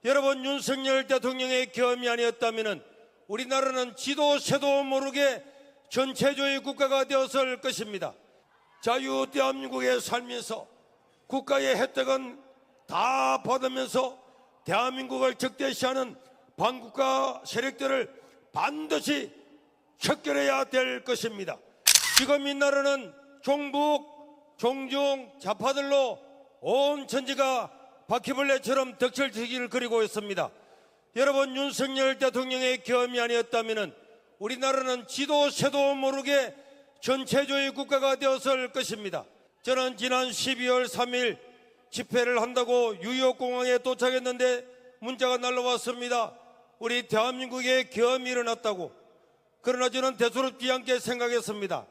여러분, 윤석열 대통령의 계엄이 아니었다면 우리나라는 지도 새도 모르게 전체주의 국가가 되었을 것입니다. 자유 대한민국에 살면서 국가의 혜택은 다 받으면서 대한민국을 적대시하는 반국가 세력들을 반드시 척결해야 될 것입니다. 지금 이 나라는 종북, 종중, 좌파들로 온 천지가 바퀴벌레처럼 덕철지기를 그리고 있습니다. 여러분, 윤석열 대통령의 계엄이 아니었다면 우리나라는 지도 새도 모르게 전체주의 국가가 되었을 것입니다. 저는 지난 12월 3일 집회를 한다고 뉴욕공항에 도착했는데 문자가 날라왔습니다. 우리 대한민국에 계엄이 일어났다고. 그러나 저는 대수롭지 않게 생각했습니다.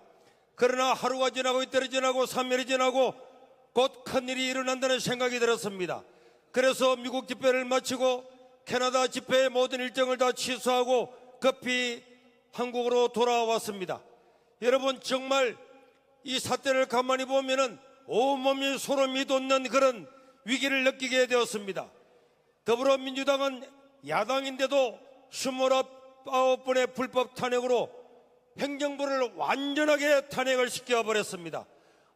그러나 하루가 지나고 이틀이 지나고 3일이 지나고 곧 큰일이 일어난다는 생각이 들었습니다. 그래서 미국 집회를 마치고 캐나다 집회의 모든 일정을 다 취소하고 급히 한국으로 돌아왔습니다. 여러분, 정말 이 사태를 가만히 보면은 온몸이 소름이 돋는 그런 위기를 느끼게 되었습니다. 더불어민주당은 야당인데도 29번의 불법 탄핵으로 행정부를 완전하게 탄핵을 시켜버렸습니다.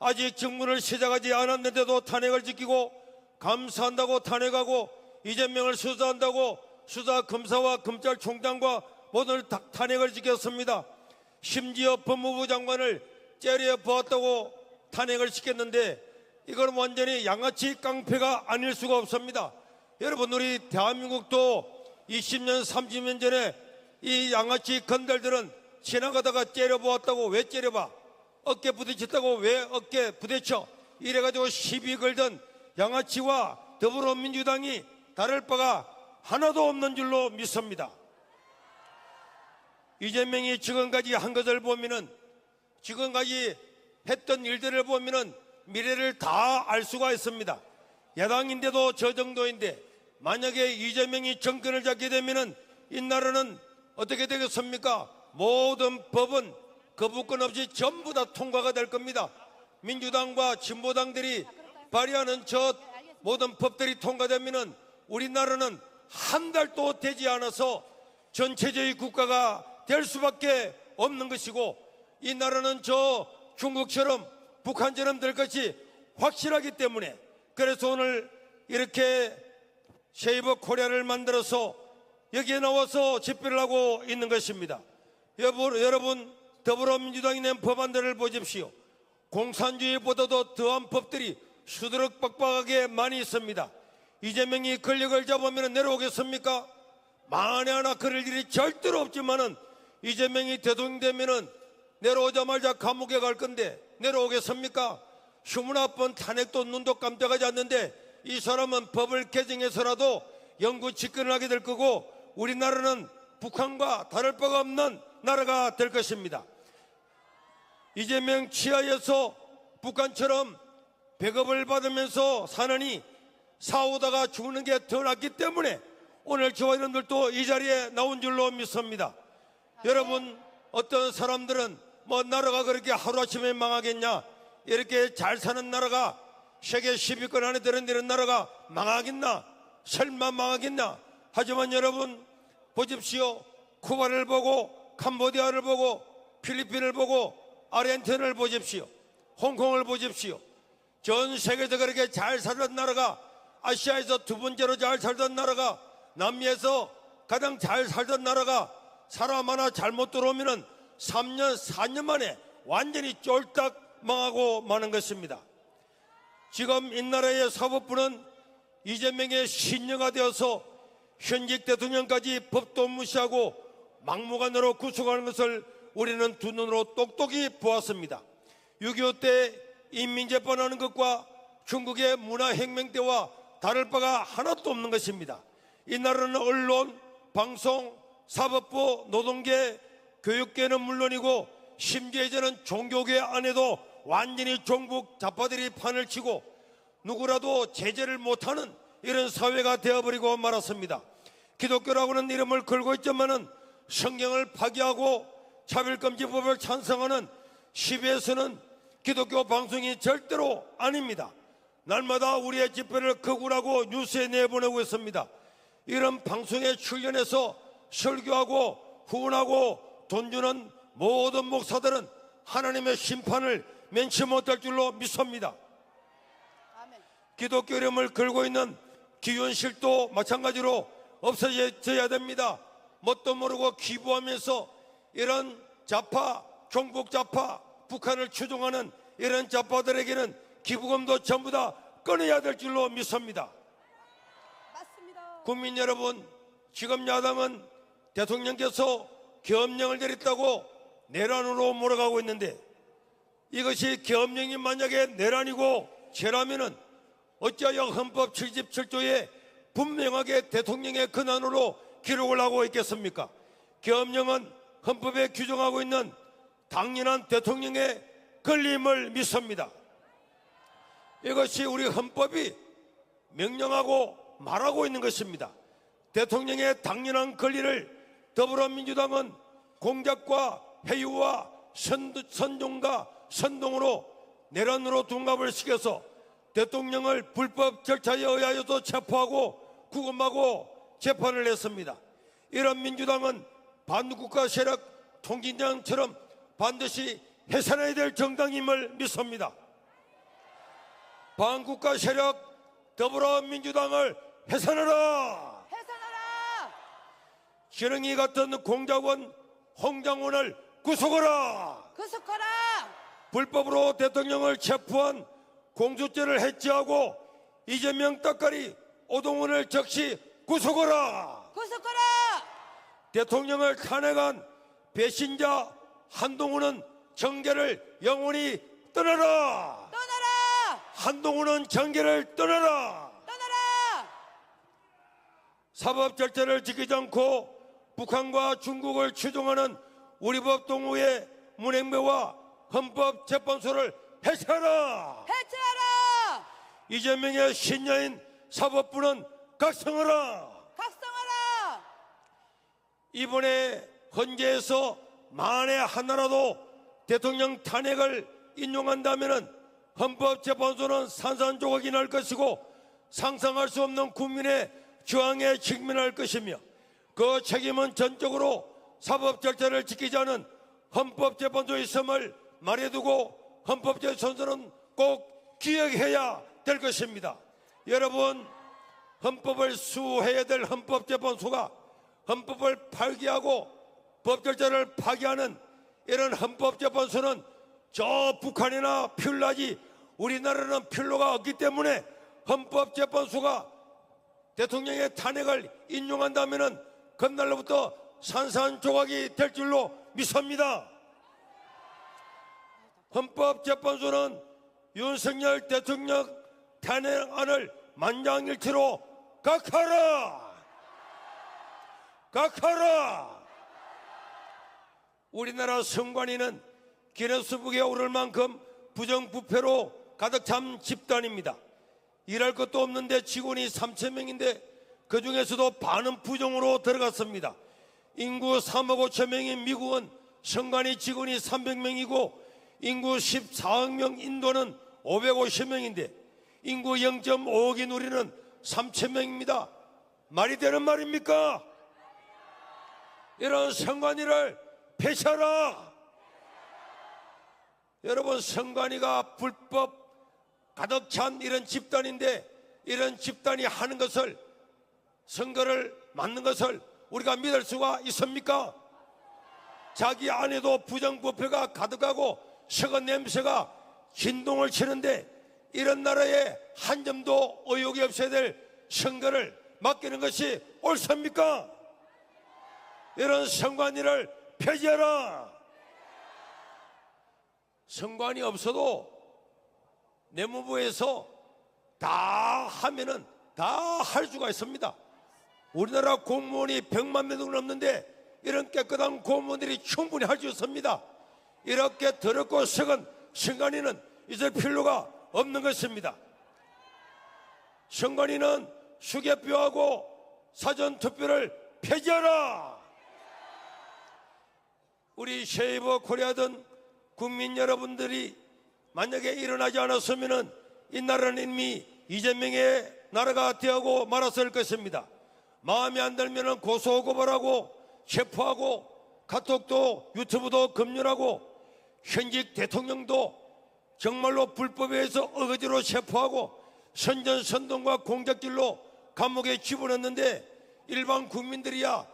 아직 직무를 시작하지 않았는데도 탄핵을 지키고, 감사한다고 탄핵하고, 이재명을 수사한다고 수사 검사와 검찰총장과 모든 탄핵을 지켰습니다. 심지어 법무부 장관을 째려보았다고 탄핵을 시켰는데 이건 완전히 양아치 깡패가 아닐 수가 없습니다. 여러분, 우리 대한민국도 20년 30년 전에 이 양아치 건달들은 지나가다가 째려보았다고 왜 째려봐? 어깨 부딪혔다고 왜 어깨 부딪혀? 이래가지고 시비 걸던 양아치와 더불어민주당이 다를 바가 하나도 없는 줄로 믿습니다. 이재명이 지금까지 한 것을 보면은, 지금까지 했던 일들을 보면은 미래를 다 알 수가 있습니다. 야당인데도 저 정도인데 만약에 이재명이 정권을 잡게 되면은 이 나라는 어떻게 되겠습니까? 모든 법은 거부권 없이 전부 다 통과가 될 겁니다. 민주당과 진보당들이 발의하는 저 모든 법들이 통과되면은 우리나라는 한 달도 되지 않아서 전체주의 국가가 될 수밖에 없는 것이고, 이 나라는 저 중국처럼 북한처럼 될 것이 확실하기 때문에, 그래서 오늘 이렇게 세이버 코리아를 만들어서 여기에 나와서 집회를 하고 있는 것입니다. 여러분, 더불어민주당이 낸 법안들을 보십시오. 공산주의보다도 더한 법들이 수두룩박박하게 많이 있습니다. 이재명이 권력을 잡으면 내려오겠습니까? 만에 하나 그럴 일이 절대로 없지만은 이재명이 대통령 되면은 내려오자마자 감옥에 갈 건데 내려오겠습니까? 21번 탄핵도 눈도 깜짝하지 않는데 이 사람은 법을 개정해서라도 영구 집권을 하게 될 거고, 우리나라는 북한과 다를 바가 없는 나라가 될 것입니다. 이재명 치하에서 북한처럼 배급을 받으면서 사느니 싸우다가 죽는 게 더 낫기 때문에 오늘 저와 여러분들도 이 자리에 나온 줄로 믿습니다. 여러분, 어떤 사람들은 뭐 나라가 그렇게 하루아침에 망하겠냐, 이렇게 잘 사는 나라가 세계 10위권 안에 들어있는 나라가 망하겠나, 설마 망하겠나. 하지만 여러분 보십시오. 쿠바를 보고, 캄보디아를 보고, 필리핀을 보고, 아르헨티나를 보십시오. 홍콩을 보십시오. 전 세계에서 그렇게 잘 살던 나라가, 아시아에서 두 번째로 잘 살던 나라가, 남미에서 가장 잘 살던 나라가 사람 하나 잘못 들어오면은 3년, 4년 만에 완전히 쫄딱 망하고 마는 것입니다. 지금 이 나라의 사법부는 이재명의 신녀가 되어서 현직 대통령까지 법도 무시하고 막무가내로 구속하는 것을 우리는 두 눈으로 똑똑히 보았습니다. 6.25 때 인민재판하는 것과 중국의 문화혁명 때와 다를 바가 하나도 없는 것입니다. 이 나라는 언론, 방송, 사법부, 노동계, 교육계는 물론이고 심지어 이제는 종교계 안에도 완전히 종북 좌파들이 판을 치고 누구라도 제재를 못하는 이런 사회가 되어버리고 말았습니다. 기독교라고는 이름을 걸고 있지만은 성경을 파기하고 차별금지법을 찬성하는 CBS는 기독교 방송이 절대로 아닙니다. 날마다 우리의 집회를 거부하고 뉴스에 내보내고 있습니다. 이런 방송에 출연해서 설교하고 후원하고 돈 주는 모든 목사들은 하나님의 심판을 면치 못할 줄로 믿습니다. 기독교 이름을 걸고 있는 기원실도 마찬가지로 없어져야 됩니다. 뭣도 모르고 기부하면서 이런 좌파, 종북 좌파, 북한을 추종하는 이런 좌파들에게는 기부금도 전부 다 끊어야 될 줄로 믿습니다. 맞습니다. 국민 여러분, 지금 야당은 대통령께서 계엄령을 내렸다고 내란으로 몰아가고 있는데, 이것이 계엄령이 만약에 내란이고 죄라면은 어찌하여 헌법 77조에 분명하게 대통령의 권한으로 기록을 하고 있겠습니까? 계엄령은 헌법에 규정하고 있는 당연한 대통령의 권리임을 믿습니다. 이것이 우리 헌법이 명령하고 말하고 있는 것입니다. 대통령의 당연한 권리를 더불어민주당은 공작과 회유와 선동과 선동으로 내란으로 둔갑을 시켜서 대통령을 불법 절차에 의하여도 체포하고 구금하고 재판을 했습니다. 이런 민주당은 반국가 세력 통진당처럼 반드시 해산해야 될 정당임을 믿습니다. 반국가 세력 더불어민주당을 해산하라! 해산하라! 지렁이 같은 공작원 홍장원을 구속하라! 구속하라! 불법으로 대통령을 체포한 공수죄를 해체하고 이재명 따까리 오동훈을 즉시 구속하라! 구속하라! 대통령을 탄핵한 배신자 한동훈은 정계를 영원히 떠나라! 떠나라! 한동훈은 정계를 떠나라! 떠나라! 사법 절차를 지키지 않고 북한과 중국을 추종하는 우리 법 동우의 문행배와 헌법재판소를 해체하라! 해체하라! 이재명의 신녀인 사법부는 각성하라! 각성하라! 이번에 헌재에서 만에 하나라도 대통령 탄핵을 인용한다면 헌법재판소는 산산조각이 날 것이고 상상할 수 없는 국민의 저항에 직면할 것이며, 그 책임은 전적으로 사법 절차를 지키지 않은 헌법재판소에 있음을 말해두고 헌법재판소는 꼭 기억해야 될 것입니다. 여러분, 헌법을 수호해야 될 헌법재판소가 헌법을 파기하고 법 절차를 파기하는 이런 헌법재판소는 저 북한이나 필라지 우리나라는 필요가 없기 때문에 헌법재판소가 대통령의 탄핵을 인용한다면 그날로부터 산산조각이 될 줄로 믿습니다. 헌법재판소는 윤석열 대통령 탄핵안을 만장일치로 각하라! 각하라! 우리나라 선관위는 기네스북에 오를 만큼 부정부패로 가득 찬 집단입니다. 일할 것도 없는데 직원이 3,000명인데 그 중에서도 반은 부정으로 들어갔습니다. 인구 3억 5천 명인 미국은 선관위 직원이 300명이고 인구 14억 명 인도는 550명인데 인구 0.5억인 우리는 3,000명입니다. 말이 되는 말입니까? 이런 선관위를 폐쇄하라! 여러분, 선관위가 불법 가득 찬 이런 집단인데 이런 집단이 하는 것을, 선거를 막는 것을 우리가 믿을 수가 있습니까? 자기 안에도 부정부패가 가득하고 썩은 냄새가 진동을 치는데 이런 나라에 한 점도 의혹이 없어야 될 선거를 맡기는 것이 옳습니까? 이런 선관위를 폐지하라! 선관위 없어도 내무부에서 다 하면은 다 할 수가 있습니다. 우리나라 공무원이 100만 명 넘는데 이런 깨끗한 공무원들이 충분히 할 수 있습니다. 이렇게 더럽고 썩은 선관위는 있을 필요가 없는 것입니다. 선관위는 수개표하고 사전투표를 폐지하라! 우리 세이버 코리아든 국민 여러분들이 만약에 일어나지 않았으면 이 나라는 이미 이재명의 나라가 되어가고 말았을 것입니다. 마음에 안 들면 고소 고발하고 체포하고 카톡도 유튜브도 금연하고 현직 대통령도 정말로 불법에 의해서 어거지로 체포하고 선전선동과 공작질로 감옥에 집어넣는데 일반 국민들이야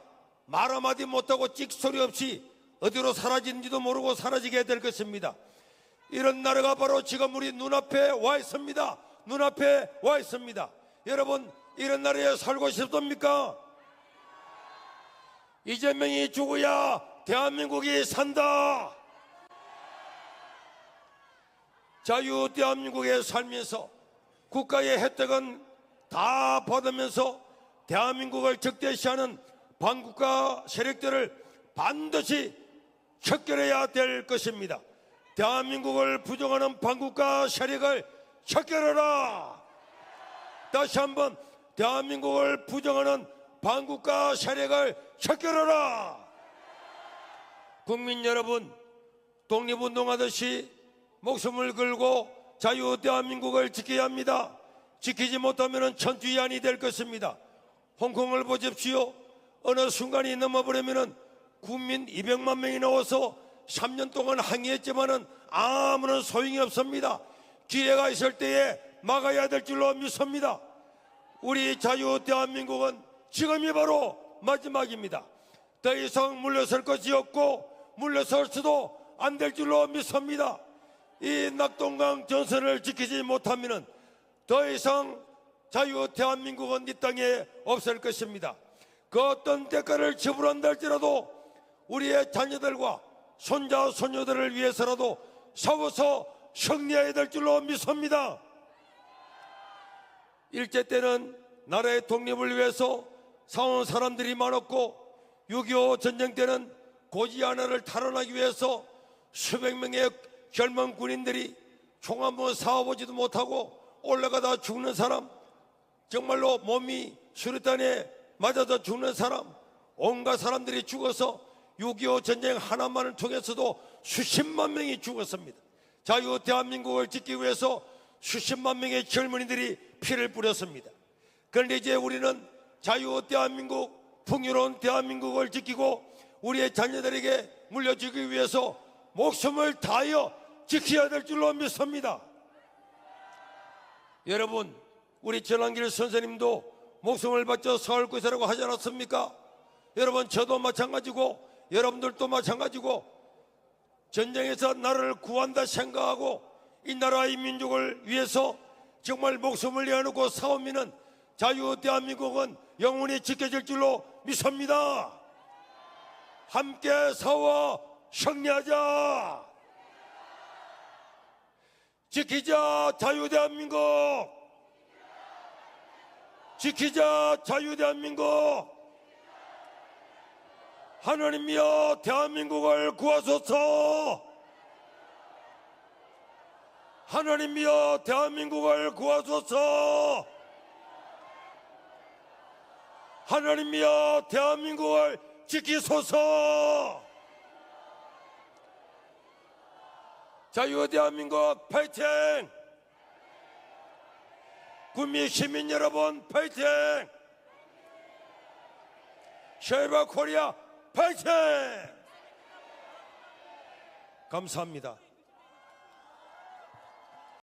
말 한마디 못하고 찍소리 없이 어디로 사라진지도 모르고 사라지게 될 것입니다. 이런 나라가 바로 지금 우리 눈앞에 와 있습니다. 눈앞에 와 있습니다. 여러분, 이런 나라에 살고 싶습니까? 이재명이 죽어야 대한민국이 산다. 자유 대한민국에 살면서 국가의 혜택은 다 받으면서 대한민국을 적대시하는 반국가 세력들을 반드시 척결해야 될 것입니다. 대한민국을 부정하는 반국가 세력을 척결하라. 다시 한번 대한민국을 부정하는 반국가 세력을 척결하라. 국민 여러분, 독립운동하듯이 목숨을 걸고 자유 대한민국을 지켜야 합니다. 지키지 못하면 천주위안이 될 것입니다. 홍콩을 보십시오. 어느 순간이 넘어버리면 국민 200만 명이 나와서 3년 동안 항의했지만은 아무런 소용이 없습니다. 기회가 있을 때에 막아야 될 줄로 믿습니다. 우리 자유 대한민국은 지금이 바로 마지막입니다. 더 이상 물러설 것이 없고 물러설 수도 안 될 줄로 믿습니다. 이 낙동강 전선을 지키지 못하면 더 이상 자유 대한민국은 이 땅에 없을 것입니다. 그 어떤 대가를 지불한다 할지라도 우리의 자녀들과 손자 손녀들을 위해서라도 싸워서 승리해야 될 줄로 믿습니다. 일제 때는 나라의 독립을 위해서 싸운 사람들이 많았고 6.25 전쟁 때는 고지 하나를 탈환하기 위해서 수백 명의 젊은 군인들이 총 한 번 쏴보지도 못하고 올라가다 죽는 사람, 정말로 몸이 수류탄에 맞아서 죽는 사람, 온갖 사람들이 죽어서 6.25 전쟁 하나만을 통해서도 수십만 명이 죽었습니다. 자유 대한민국을 지키기 위해서 수십만 명의 젊은이들이 피를 뿌렸습니다. 그런데 이제 우리는 자유 대한민국, 풍요로운 대한민국을 지키고 우리의 자녀들에게 물려주기 위해서 목숨을 다하여 지켜야 될 줄로 믿습니다. 여러분, 우리 전한길 선생님도 목숨을 바쳐 서울구세라고 하지 않았습니까? 여러분, 저도 마찬가지고 여러분들도 마찬가지고 전쟁에서 나라를 구한다 생각하고 이 나라의 민족을 위해서 정말 목숨을 내어놓고 싸우면 자유 대한민국은 영원히 지켜질 줄로 믿습니다. 함께 싸워 승리하자. 지키자 자유 대한민국. 지키자 자유 대한민국. 하나님이여 대한민국을 구하소서. 하나님이여 대한민국을 구하소서. 하나님이여 대한민국을 지키소서. 자유 대한민국 파이팅! 국민 시민 여러분 파이팅! 쉐이바 코리아 파이팅! 감사합니다.